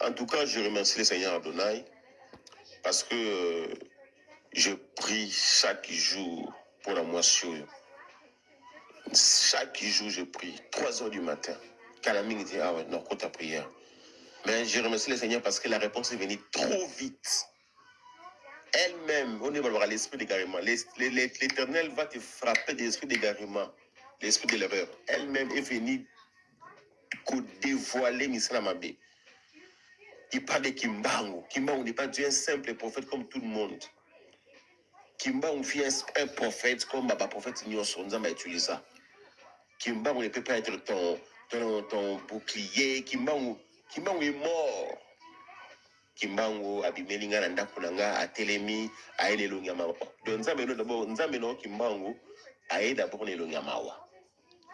En tout cas, je remercie le Seigneur Adonai parce que je prie chaque jour pour la moisson. Chaque jour, je prie. 3 heures du matin. Calamine dit, ah ouais, non, compte ta prière. Mais je remercie le Seigneur parce que la réponse est venue trop vite. Elle-même, on est à l'esprit d'égarement. L'Éternel va te frapper de l'esprit d'égarement, l'esprit de l'erreur. Elle-même est venue dévoiler Misra Mabé. Il parle de Kimbangu. Kimbangu n'est pas Dieu, un simple prophète comme tout le monde. Kimbangu fait un prophète comme Baba prophète Nyonso, on va utiliser ça. Kimbangu ne peut pas être ton bouclier. Kimbangu est mort. Kimbangu abimelinga na ndako nanga atelemi aele lonyamawa. Donc nzambe no d'abord nzambe no Kimbangu aele d'abord ne lonyamawa.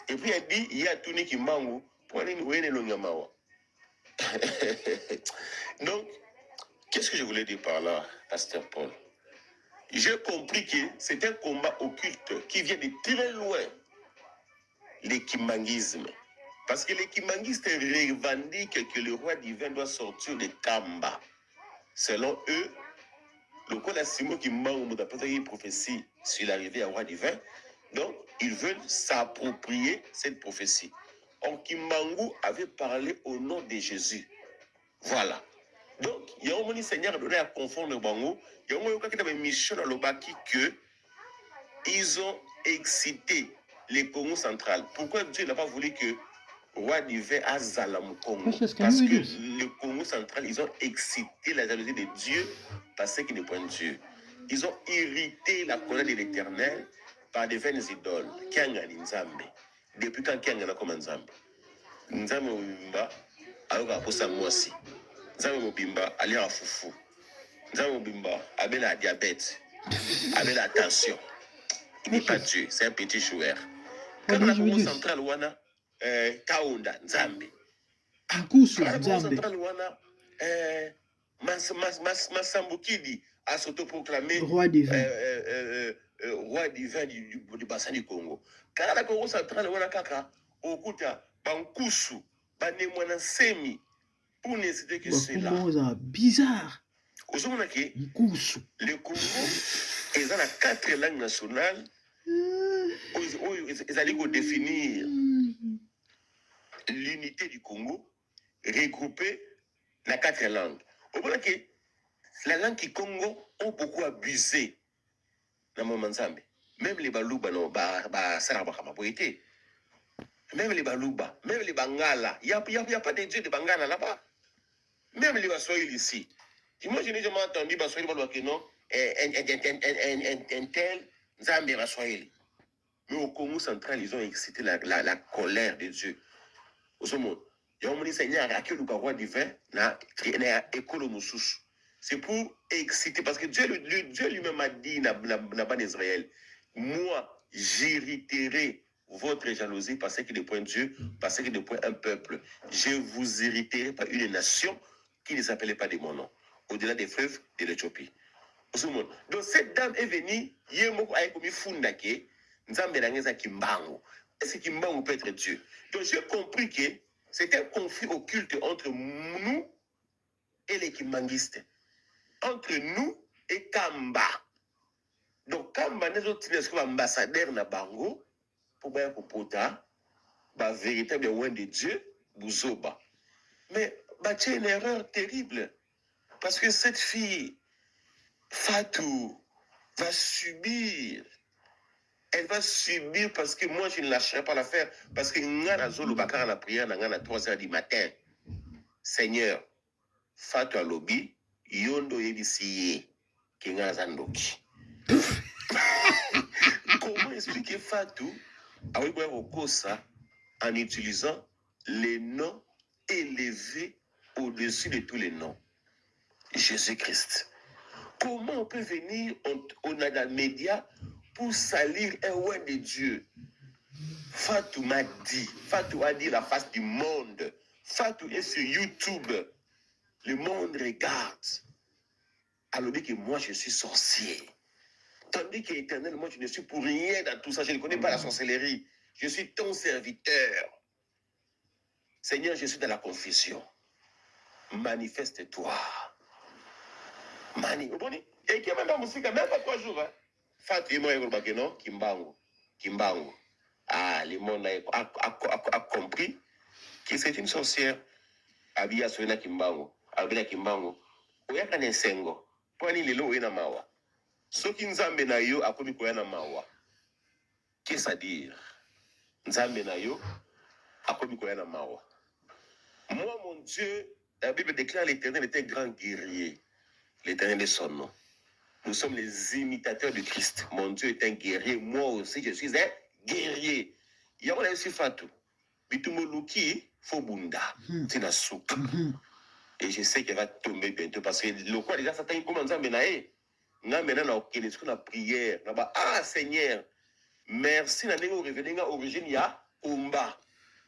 Et puis il dit il y a tout ni Kimbangu pour aller nous ne lonyamawa. Donc qu'est-ce que je voulais dire par là, Pasteur Paul? J'ai compris que c'est un combat occulte qui vient de très loin. L'équimanguisme. Parce que les kimanguistes revendiquent que le roi divin doit sortir de Kamba. Selon eux, le code Simon qui manque une prophétie sur l'arrivée à roi divin, donc ils veulent s'approprier cette prophétie. Or, Kimbangu avait parlé au nom de Jésus. Voilà. Donc, il y a un Seigneur donné à confondre le Bango. Il y a une mission dans le Baki que ils ont excité les Congo central. Pourquoi Dieu n'a pas voulu que roi divin à Zalam Congo? Parce que le Congo central, ils ont excité la jalousie de Dieu parce qu'ils ne point Dieu. Ils ont irrité la colère de l'Éternel par des vaines idoles. Kianga Nzambe. Depuis quand Kianga n'a comme Nzambe? Nzambe Mobimba, alors à Posa Mwasi. Nzambe Mobimba, aller à Foufou. Nzambe Mobimba, avec la diabète, avec la tension. Il n'est pas Dieu, c'est un petit joueur. Quand la Congo centrale, wana Kaunda Nzambe. Nkusu La Congo Nzambe. centrale, wana Masambukidi a s'autoproclamé Roi divin. Roi divin du bassin du Congo. Quand la Congo centrale, wana kaka okuta Bankusu, Banemwana Semi, pour ne citer que cela. C'est bizarre. Nkusu. Le Congo est dans la 4 langues nationales. Ils allaient définir l'unité du Congo, regrouper la 4 langues. Au point que la langue du Congo ont beaucoup abusé dans mon Manzambe. Même les Balouba, même les Balouba, même les Bangala. Il n'y a pas de dieu de Bangala là-bas. Même les Bassoïl ici. Moi, je n'ai jamais entendu Bassoïl que non, un tel Nzambe Bassoïl. Mais au Congo central, ils ont excité la colère de Dieu. Au monde, il y a un Seigneur à qui le roi divin n'a écolo moussous. C'est pour exciter, parce que Dieu lui-même a dit, n'a pas d'Israël, moi, j'irriterai votre jalousie parce qu'il est point Dieu, parce qu'il est point un peuple. Je vous irriterai par une nation qui ne s'appelait pas de mon nom, au-delà des fleuves de l'Éthiopie. Donc cette dame est venue, Yemoko a commis Fundake, Nzambe Nangeza Kimbangu. Est-ce que Kimbangu peut être Dieu? Donc j'ai compris que c'est un conflit occulte entre nous et les Kimbanguistes. Entre nous et Kamba. Donc Kamba n'est autre ambassadeur na Bango pour bien Pota, véritable loin de Dieu, Bouzoba. Mais c'est une erreur terrible. Parce que cette fille, Fatou, va subir. Elle va subir parce que moi, je ne lâcherai pas l'affaire. Parce que Ngana Zolo Bakara la prière, à 3 heures du matin. Seigneur, Fatou Alobi, Yondo Yedisiye, Kenga Zandoki. Comment expliquer Fatou à Okosa en utilisant les noms élevés au-dessus de tous les noms? Jésus-Christ. Comment on peut venir, on a des médias pour salir un roi de Dieu? Fatou m'a dit, Fatou a dit la face du monde. Fatou est sur YouTube. Le monde regarde. Alors dit que moi je suis sorcier. Tandis qu'éternel, moi je ne suis pour rien dans tout ça. Je ne connais pas la sorcellerie. Je suis ton serviteur. Seigneur, je suis dans la confession. manifeste-toi. Mani, oboni? Et qui a même pas musique, même pas 3 jours. Hein? Fatou, moi, il non, Kimbango. Ah, le monde a compris que c'est une sorcière. Abia Soina Kimbango. Abia Kimbango. Oyaka Nensengo. Pwani lelo oyena mawa. Soki nzambe na yo akomi koyana mawa. Qu'est-ce à dire? Nzambe na yo akomi koyana mawa. Moi, mon Dieu, la Bible déclare l'Éternel est un grand guerrier. L'Éternel est son nom. Nous sommes les imitateurs de Christ. Mon Dieu est un guerrier. Moi aussi, je suis un guerrier. Il y a aussi Fatou. Bitumoluki Fobunda. C'est la soupe. Et je sais qu'elle va tomber bientôt parce que le quoi déjà, Satan commence à menacer. Maintenant, on a prière. Ah, Seigneur, merci. N'a pas revenu à origine, il y a combat.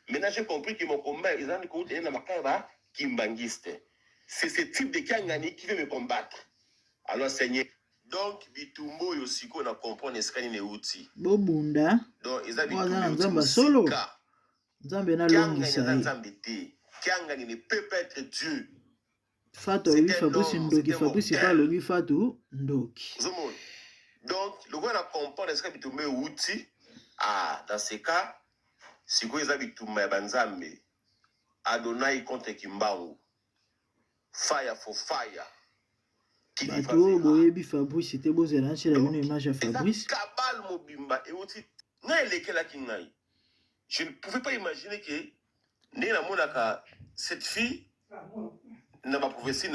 Maintenant, j'ai compris que mon combat, ils ont écouté un makaba kimbangiste. C'est ce type de Kangani qui veut me combattre. Alors, Seigneur. Donc, Bitumbo Yosiko na comprendre ce qu'il y a outil. Bobunda. Donc, ils ont Bitumbo solo. Nzambe na longisa. Kangani ne peut pas être Dieu. Fatou oui Fabrice Ndoki. Fabrice pas logi Fatou Ndoki. Donc, le gars a compris ce que Bitumbo outil. Ah, dans ce cas, si vous avez Bitumbo Banzambe, Adonai contre Kimbangu. Fire for fire. Bato boyebi Fabrice c'était beau zela chez la une image à Fabrice. Kabal mobimba et outil. Je ne pouvais pas imaginer que cette fille n'a pas prophétie.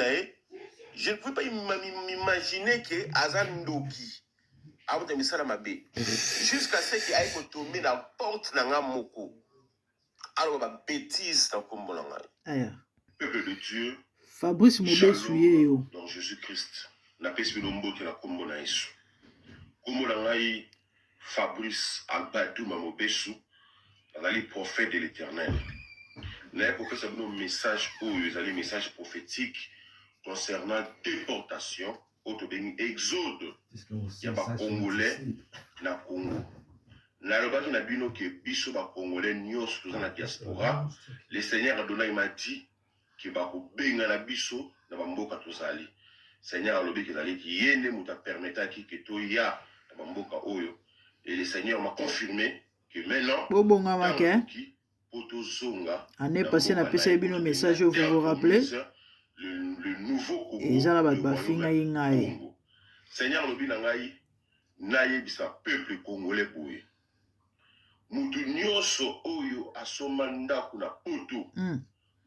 Je ne pouvais pas m'imaginer que Azan Ndoki a jusqu'à ce qu'il aille tomber dans la porte de la moko. Alors, ma bêtise dans le peuple de Dieu. Fabrice Mobesuye. Dans Jésus-Christ. La paix est la combo na Yesu. Combo na ngai Fabrice Albadou Mamobesu. Les prophètes de l'Éternel. Nous avons un message message prophétique concernant déportation, exode. Il y a des Congolais dans le Congo. Nous avons dit que les Congolais sont dans la diaspora. Le Seigneur Adonai m'a dit que les Congolais sont dans la diaspora. Le Seigneur a dit que permettre que tu y a dans la diaspora. Et le Seigneur m'a confirmé que maintenant, année passée, on a passé un message, vous vous rappelez? Le nouveau Congo. Et ça, Seigneur, le binangaï, naïe bisa peuple congolais boué. Mutu nyoso oyo asomanda kuna poto.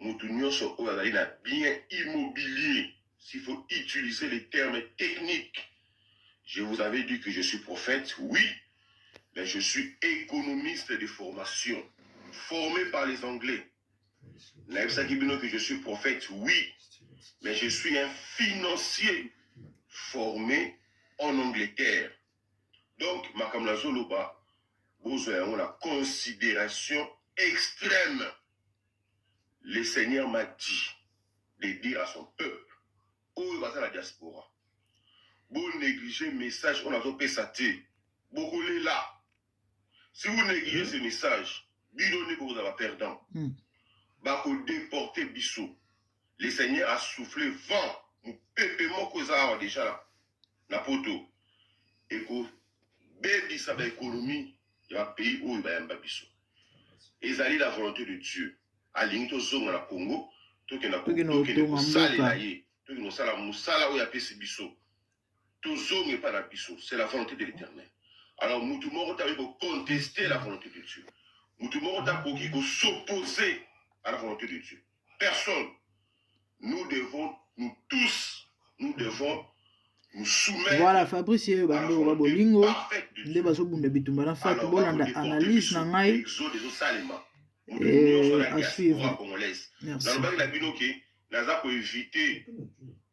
Mutu nyoso oyo azali na bien immobilier. S'il faut utiliser les termes techniques. Je vous avais dit que je suis prophète, oui. Mais je suis économiste de formation, formé par les Anglais. Que je suis prophète, oui, mais je suis un financier formé en Angleterre. Donc, Makamla Zoloba, vous avez la considération extrême. Le Seigneur m'a dit de dire à son peuple, où va la diaspora. Vous négligez le message, on a fait ça. Vous roulez là. Si vous négligez ce message, bidonnez vous avez perdant. Bako déporter Bissot. Le Seigneur a soufflé vent. Nous pépément cause déjà là. Na poto. Et que bébi sa économie, il y a un pays où il va y avoir Bissot. Et ça la volonté de Dieu. À l'unité zone na Congo, tout que na Congo, tout que na sale na ye, tout que na sala musala où il y a pesi Bissot. Tout zone n'est pas na Bissot. C'est la volonté de l'Éternel. Alors, nous tout le monde a contester la volonté de Dieu. Nous tout le monde a s'opposer à la volonté de Dieu. Personne. Nous devons nous soumettre. Voilà, Fabrice, bando ba bolingo. Nde bazo bunda bitumba na Fatou bolanda analyse na ngai. Et à suivre. Merci. Dans le bac la binoké, naza ko éviter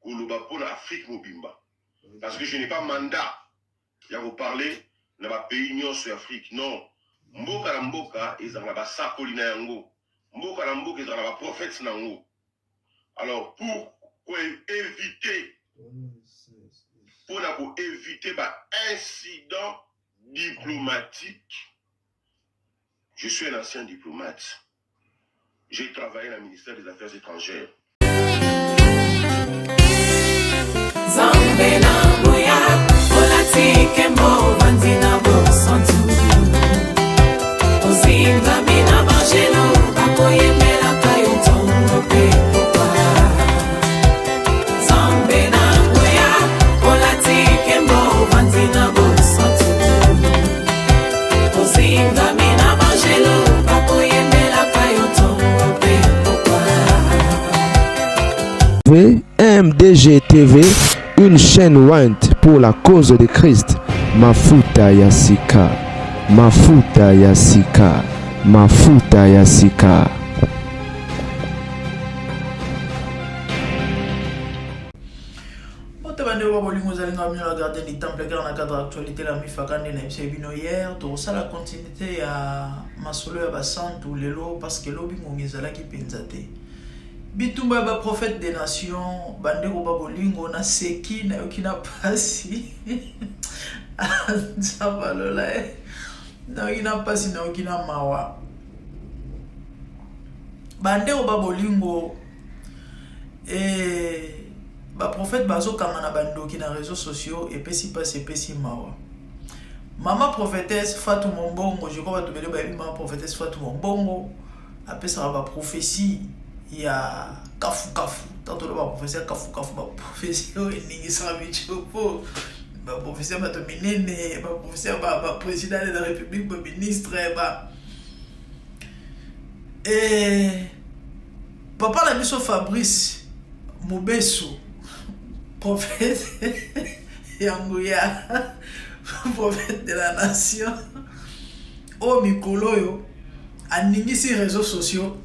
koloba pour l'Afrique mobimba. Parce que je n'ai pas mandat. Il y a vous parler dans le pays nyonso Afrique. Non. Mboka na mboka ezanga ba sakoli na yango. Mboka na mboka ezanga ba prophètes na yango. Alors pour éviter incident diplomatique, je suis un ancien diplomate. J'ai travaillé dans le ministère des Affaires étrangères. MDG TV, une chaîne Went pour la cause de Christ. Mafuta ya sika, mafuta ya sika, mafuta ya sika. Regarder les temples dans le cadre d'actualité la mifakande na bino hier to ça la continuité ya masolo ya basantu lelo parce que lobi ngongezala ki penzate bitumba ba prophète des nations bandeko ba bolingo na seki na yokina pasi nzabalola na yokina pasi na yokina mawa bandeko ba bolingo ba prophète bazo kamana bandoki na réseaux sociaux et pesi passe pesi mawa mama prophétesse Fatou Mombongo je crois que tu ba mama prophétesse Fatou Mombongo après ça va prophétie ya kafu tanto ba prophétie kafu ba prophétie ningi sa bichopo ba prophétie ba to minene ba prophétie ba président de la République ba ministre ba papa la biso Fabrice Mobeso prophète Yanguya, prophète de la nation, au Mikoloyo, aningi sur les réseaux sociaux,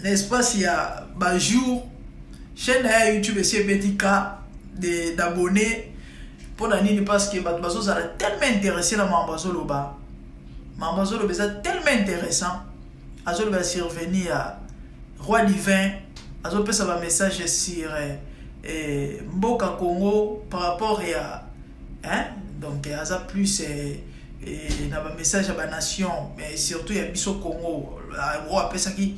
n'est-ce pas, s'il y a un jour, chaîne YouTube et c'est d'abonnés pour la nuit parce que Bazo ça a tellement intéressé la Mambazolo ba. Mambazolo c'est tellement intéressant. Azolo va survenir à Roi Divin, Azolo peut savoir message sur Mboka Congo par rapport à donc aza plus na ba message à la nation mais surtout ya biso Congo roi pesa qui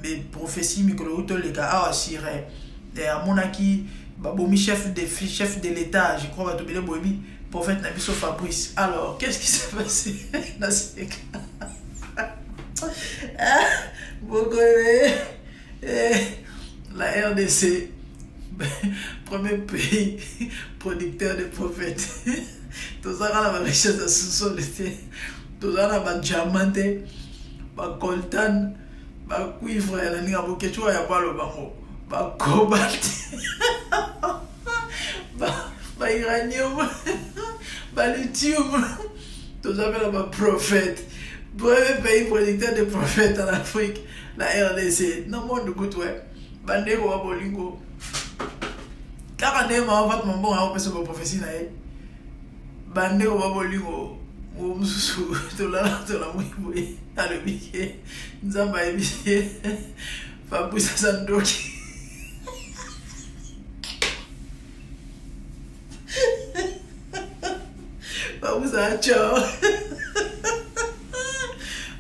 mais prophétie mikolo to les gars assuré et amonaki babomi chef de l'état je crois ba to bele bobi prophète na biso Fabrice. Alors qu'est-ce qui s'est passé dans ce cas la RDC premier pays producteur de prophètes. Tous ça la richesse de sous-sol, tous ça la diamant, ba coltan, ba cuivre, la ninga boketua ya pas le bango, ba cobalt, ba uranium, ba lithium, tous ça la prophète. Premier pays producteur de prophètes en Afrique, la RDC. Non monde good ouais. Bandeko wa bolingo. Car on ma va mon bon à opérer sur prophétie na e bande au babolingo o mususu to la mwiboy ale bike nzamba ebie Fabrice Sandoki Fabrice acho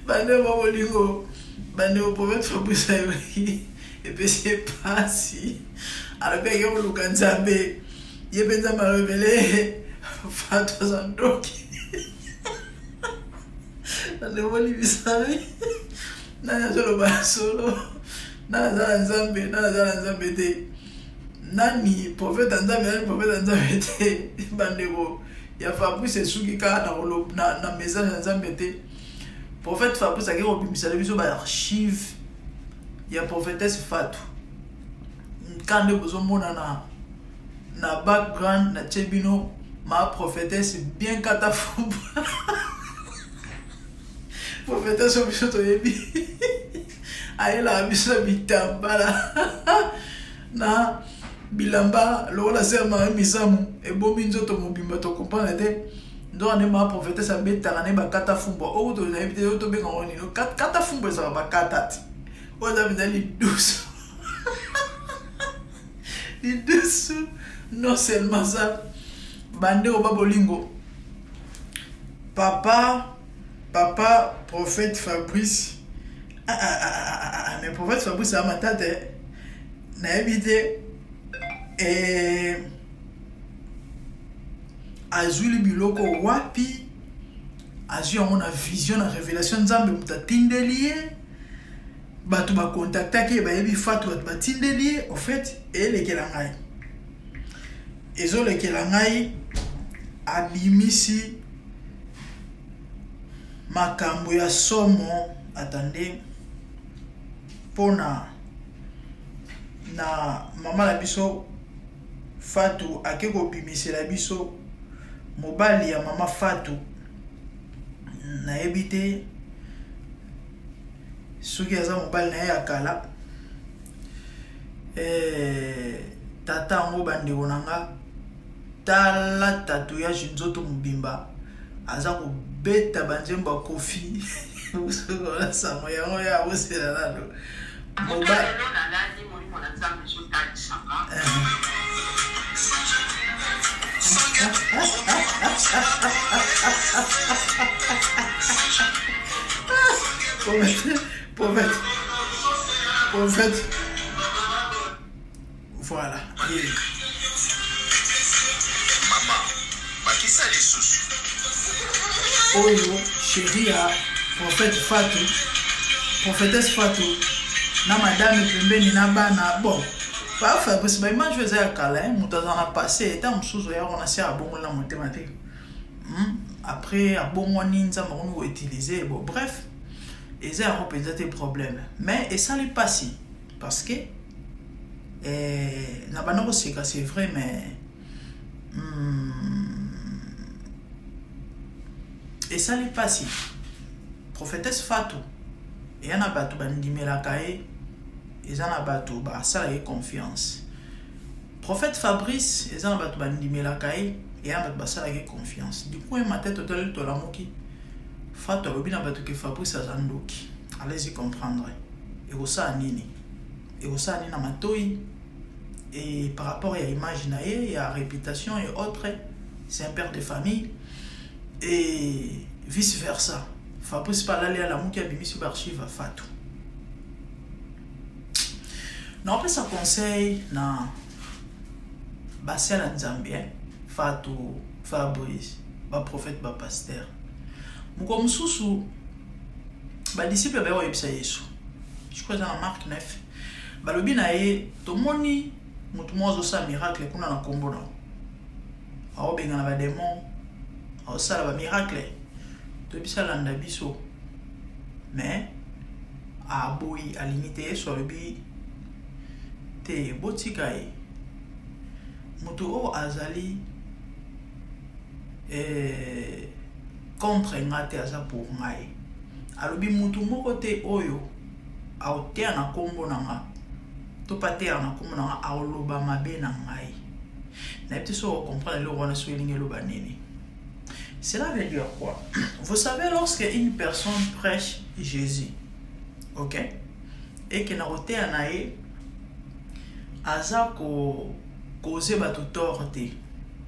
bande au babolingo bande au prophète Fabrice et puis c'est pas si alors bien que vous le savez, il est bien m'a révélé Fatou Sandoki. Nande wali bisami. Nana solo ba solo. Nana zala nzambe te. Nani prophète nzambe te. Bandego ya Fabrice suki ka na message nzambe te. Prophète Fabrice a ko bimisala biso ba archive ya prophétesse Fatou. Quand nous avons na background na chebino ma prophétesse bien katafumba prophétesse obiso to yebi ayela biso bitambala na bilamba lola serma misamu ebomi nzoto mobimba to comprendre te ndo ane ma prophétesse abetaka ne ba katafumba o to na ebite to benga woni no katafumba ça ba katati o da bidali douce dessous non seulement ça bande au babolingo papa prophète Fabrice mais prophète Fabrice a ma tante na habité et azuli biloko wapi azwi yango na vision na révélation nzambe moto atindeli ye bato bakontaktaki ye bayebi fatu bato batindeli ye en fait elekela ngai ezolekela ngai abimisi makambo ya somo atande mpona na mama na biso Fatu ake kobimisela biso mobali ya mama Fatu nayebi te soki aza mobali na ye ya kala tata yango bandeko na nga tala tatouage nzoto mobimba aza kobeta banzembo ya kofi sokola sango yango ya abosela nano mobali Prophète. Voilà. Maman, qui ça les sous? Oyo, chérie, prophète Fatu, prophétesse Fatu, na madame pembeni na bana, bon. Parfois, parce que moi je faisais un câlin, mon a passé, et on sous on a serré à bon la mathématique. Après, à bon ninja, on a utilisé, bon, bref, et ça a peut-être des problèmes. Mais, et ça n'est pas si, parce que, c'est vrai, mais, et ça n'est pas si. Prophétesse Fatou, et y en a battu bandimela kae, et en a battu ba ça la confiance. Prophète Fabrice, et en a battu bandimela kae, et en a battu ça la confiance. Du coup, ma tête totale to la moki. Fatou a bien battu que Fabrice a zandoki. Allez-y comprendre. Et au ça nini. Et au ça nina matoi. Et par rapport à l'image nae, à la réputation et autres, c'est un père de famille. Et vice versa. Fabrice parle à la mouki a bimi sur l'archive à Fatou. Non, après ça conseille na Bassel en Zambien, Fatou, Fabrice, ba prophète, ba pasteur. Mouko msusu, ba disciple ba yebisa Yesu. Je crois dans Marc 9. Ba lobi na ye tomoni mutu mozo sa miracle kuna na kombo na. Awo benga na ba démon, awo sala ba miracle. To bisa landa biso. Mais a boyi a limité sur le bi te botikai. Mutu o azali contre ngate aza pour ngai. Alobi mutu moko te oyo aotea na kombo na nga. To patea na kombo na nga aoloba mabe na ngai. Na peut so comprendre le roi na so elinge lo banini. Cela veut dire quoi? Vous savez, lorsque une personne prêche Jésus, ok, et que na otea na ye aza ko causer ba torte,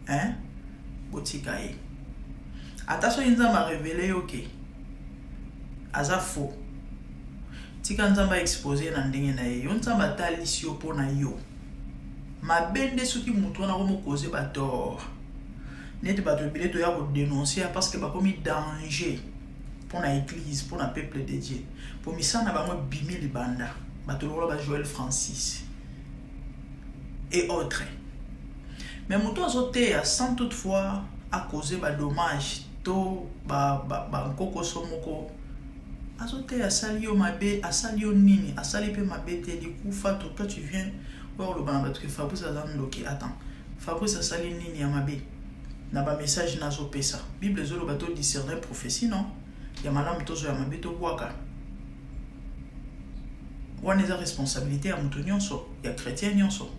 hein? Botikaye. Attention, il m'a révélé ok. Aza faux. Tika nzamba exposé na ndenge na ye. Yon nzamba talisi yo pona yo. Ma bende soki mutu na ko causer ba tort. Net ba to bilé to ya ko dénoncer parce que ba komi danger pour la église, pour le peuple de Dieu. Pour misana ba mo bimi libanda. Ba to lo ba Joël Francis et autres. Mais mutu azote sans toutefois à causer ba dommage to ba nkoko somoko azote asali yo mabe asali yo nini asali pe mabe te du coup Fatou toi tu viens voir le banaba que Fabrice azandoki attends Fabrice asali nini ya mabe na ba message nazo pesa Bible zo lo bato discerner prophétie non ya malamu tozo ya mabe to bwaka wana eza responsabilité ya mutu nyonso ya chrétien nyonso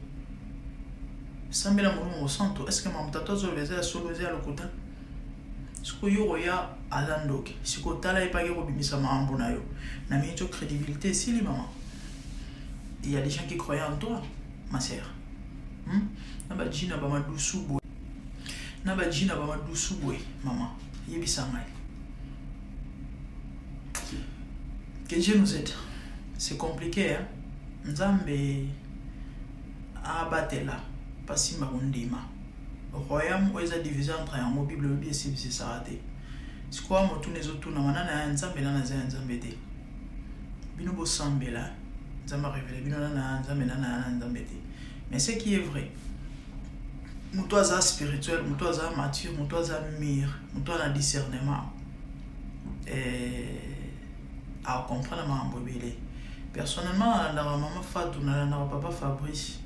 sambela mulungu santo est-ce que mamutato zo leza solo za lokuta siko yo ya alandoki siko tala epage ko bimisa mambo na yo na minto crédibilité sili maman il y a des gens qui croient en toi ma sœur na ba jina ba madusu boy na ba jina ba madusu boy maman yebisa ngai que Dieu nous aide. C'est compliqué hein nzambe abatela pasima kundima royaume où ils divisé entre un mot Bible bien c'est raté. C'est quoi moi tous les autres na manana nzambe na nzambe te. Bino bo sambela nzamba révélé bino na nzambe na nzambe te. Mais ce qui est vrai, mutoza spirituel, mutoza mature, mutoza mûr, mutoza discernement à comprendre ma mbobele. Personnellement, dans ma maman Fatou, dans ma papa Fabrice,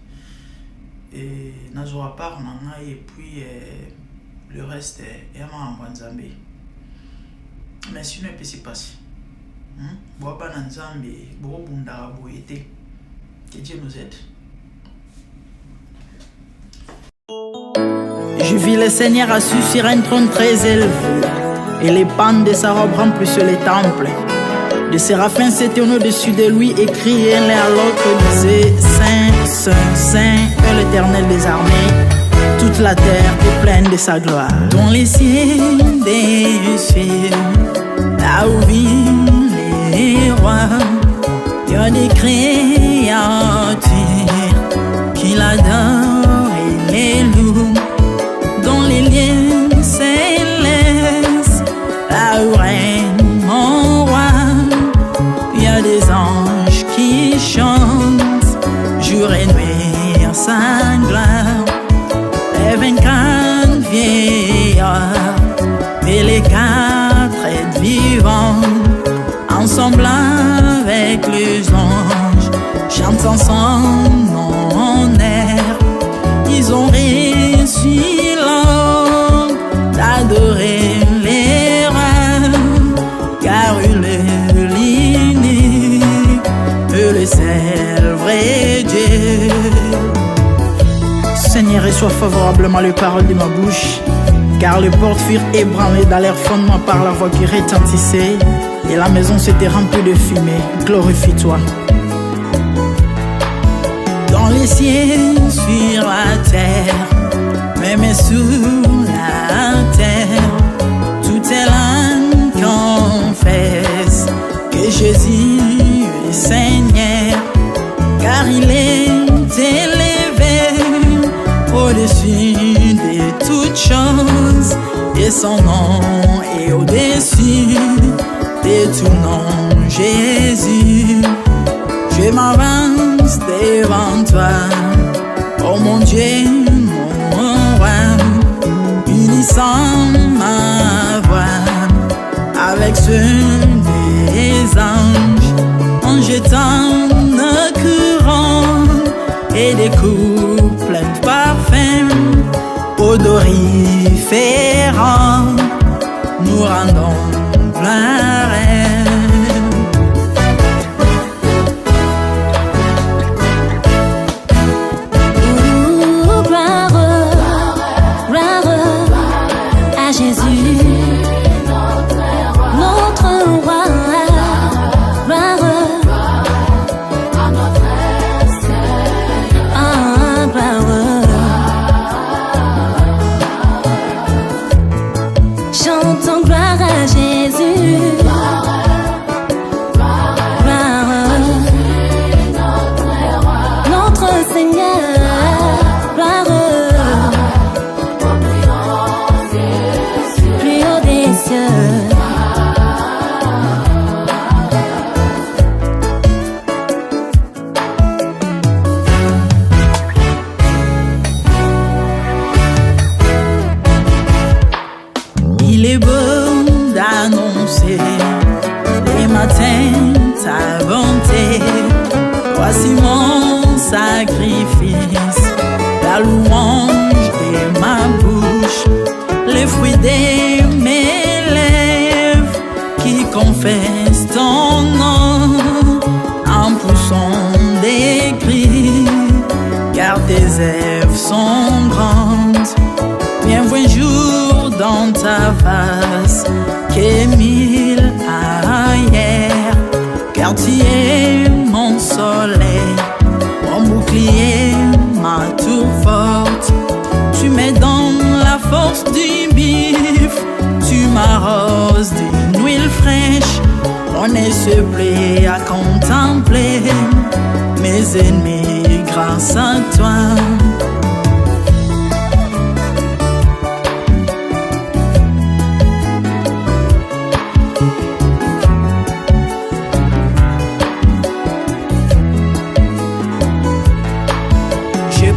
et dans ma part, et puis le reste est à ma Nzambe. Mais sinon, il peut se passer. Boaba Nzambe, Bobo Bundara Boyete. Que Dieu nous aide. Je vis le Seigneur assis sur un trône très élevé, et les pans de sa robe remplissent les temples. Les séraphins s'étaient au-dessus de lui et criaient l'un à l'autre, disaient Saint, Saint, Saint est l'Éternel des armées. Toute la terre est pleine de sa gloire. Dans les cieux des cieux, là où vivent les rois, il y a des créatures qui l'adorent et les louent. Dans les lieux célestes, là où règne mon roi, il y a des anges qui chantent jour et nuit en sa gloire. Les 24 vieillards et les 4 êtres vivants, ensemble avec les anges, chantent ensemble en air. Ils ont réussi l'homme d'adorer les rois, car il est l'unique, le seul vrai Dieu. Seigneur, reçois favorablement les paroles de ma bouche, car les portes furent ébranlées dans leur fondement par la voix qui retentissait, et la maison s'était remplie de fumée. Glorifie-toi. Dans les cieux, sur la terre, même sous la terre, toute langue confesse que Jésus est Seigneur, car il est élevé au-dessus de toutes choses, et son nom est au-dessus de tout nom. Jésus, je m'avance devant toi, oh mon Dieu, mon roi, unissant ma voix avec ceux des anges, en jetant nos courants et des coups pleins de parfums odoriférants, nous rendons gloire. Il est beau d'annoncer les matins ta bonté. Voici mon sacrifice, la louange de ma bouche, les fruits de mes lèvres qui confessent ton nom en poussant des cris, car tes œuvres sont grandes. Bienvenue jour dans ta face, que mille ailleurs, car tu es mon soleil, mon bouclier, ma tour forte. Tu me donnes la force du bif, tu m'arroses d'une huile fraîche. On est se plaît à contempler mes ennemis grâce à toi.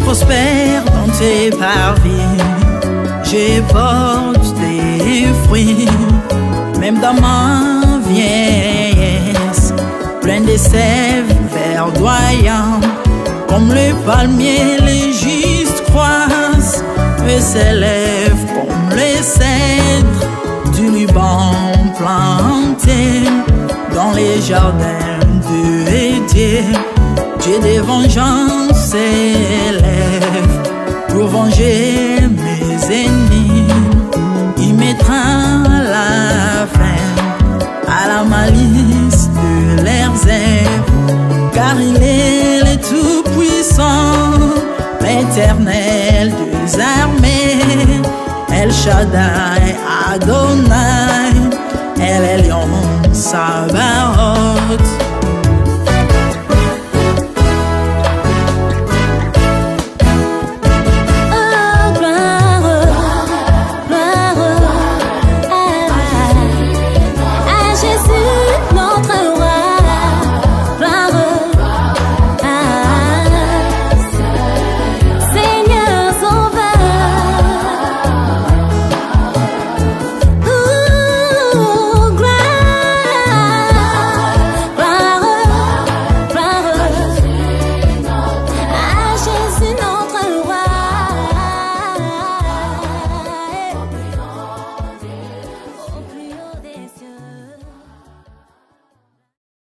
prospère dans tes parvis. Je porte tes fruits, même dans ma vieillesse, plein de sève verdoyant. Comme le palmier, les justes croissent et s'élèvent comme les cèdres du Liban planté dans les jardins de Dieu. Dieu de vengeance s'élève pour venger mes ennemis. Il mettra la fin à la malice de leurs œuvres, car il est le Tout-Puissant, l'Éternel des armées, El Shaddai Adonai, El Elyon Sabaoth.